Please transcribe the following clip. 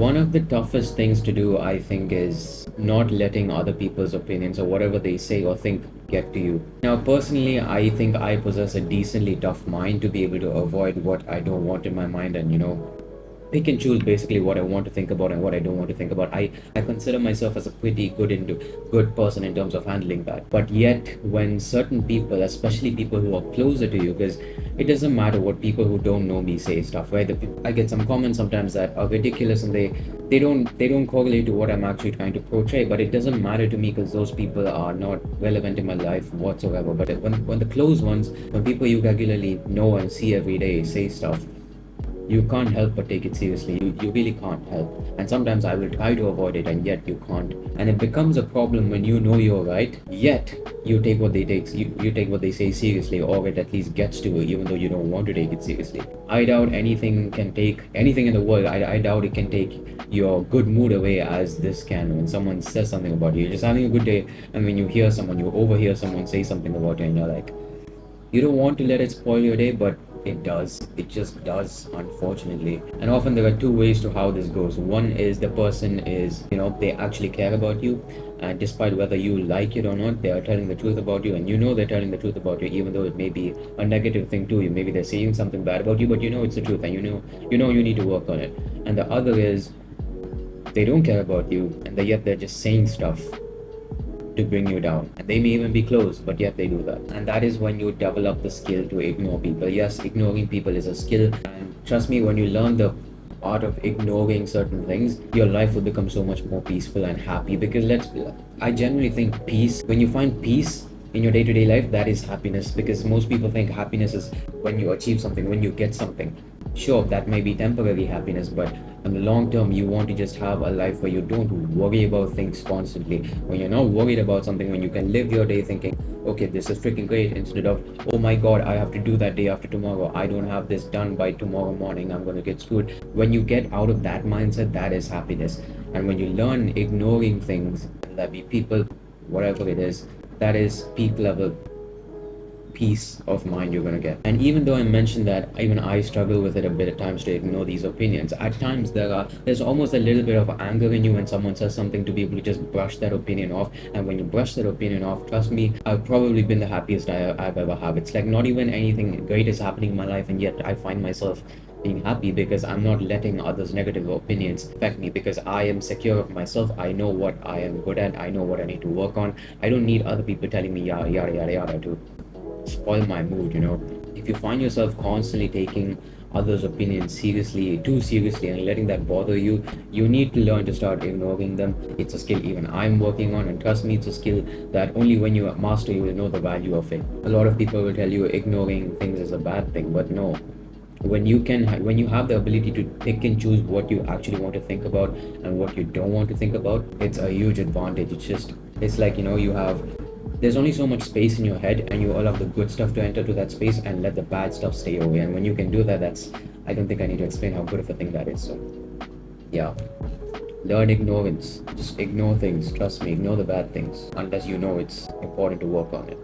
One of the toughest things to do, I think, is not letting other people's opinions or whatever they say or think get to you. Now, personally, I think I possess a decently tough mind to be able to avoid what I don't want in my mind and, pick and choose basically what I want to think about and what I don't want to think about. I consider myself as a pretty good person in terms of handling that. But yet, when certain people, especially people who are closer to you, because it doesn't matter what people who don't know me say stuff, right? I get some comments sometimes that are ridiculous and they don't correlate to what I'm actually trying to portray. But it doesn't matter to me because those people are not relevant in my life whatsoever. But when the close ones, when people you regularly know and see every day say stuff, you can't help but take it seriously. You really can't help. And sometimes I will try to avoid it, and yet you can't. And it becomes a problem when you know you're right, yet you take what they say seriously, or it at least gets to you, even though you don't want to take it seriously. I doubt anything in the world. I doubt it can take your good mood away as this can. When someone says something about you, you're just having a good day, and when you overhear someone say something about you, and you're like, you don't want to let it spoil your day, but it does. It just does, unfortunately. And often there are two ways to how this goes. One is the person is, they actually care about you, and despite whether you like it or not, they are telling the truth about you, and you know they're telling the truth about you, even though it may be a negative thing to you. Maybe they're saying something bad about you, but you know it's the truth, and you need to work on it. And the other is they don't care about you, and yet they're just saying stuff to bring you down. And they may even be close, but yet they do that. And that is when you develop the skill to ignore people. Yes, ignoring people is a skill. And trust me, when you learn the art of ignoring certain things, your life will become so much more peaceful and happy. Because I generally think peace, when you find peace in your day-to-day life, that is happiness. Because most people think happiness is when you achieve something, when you get something. Sure, that may be temporary happiness, but in the long term, you want to just have a life where you don't worry about things constantly. When you're not worried about something, when you can live your day thinking, okay, this is freaking great, instead of, oh my god, I have to do that day after tomorrow. I don't have this done by tomorrow morning. I'm going to get screwed. When you get out of that mindset, that is happiness. And when you learn ignoring things, that be people, whatever it is, that is peak level peace of mind you're going to get. And even though I mentioned that even I struggle with it a bit at times to ignore these opinions, at times there's almost a little bit of anger in you when someone says something, to be able to just brush that opinion off. And when you brush that opinion off, trust me, I've probably been the happiest I've ever had. It's like not even anything great is happening in my life, and yet I find myself being happy because I'm not letting others' negative opinions affect me, because I am secure of myself. I know what I am good at. I know what I need to work on. I don't need other people telling me yada yada yada yada to spoil my mood. If you find yourself constantly taking others' opinions too seriously, and letting that bother you, you need to learn to start ignoring them. It's a skill even I'm working on, and trust me, it's a skill that only when you master, you will know the value of it. A lot of people will tell you ignoring things is a bad thing, but no. When you have the ability to pick and choose what you actually want to think about and what you don't want to think about, it's a huge advantage. It's like, you have there's only so much space in your head, and you allow the good stuff to enter to that space and let the bad stuff stay away. And when you can do that, I don't think I need to explain how good of a thing that is. So yeah, learn ignorance. Just ignore things. Trust me, ignore the bad things unless you know it's important to work on it.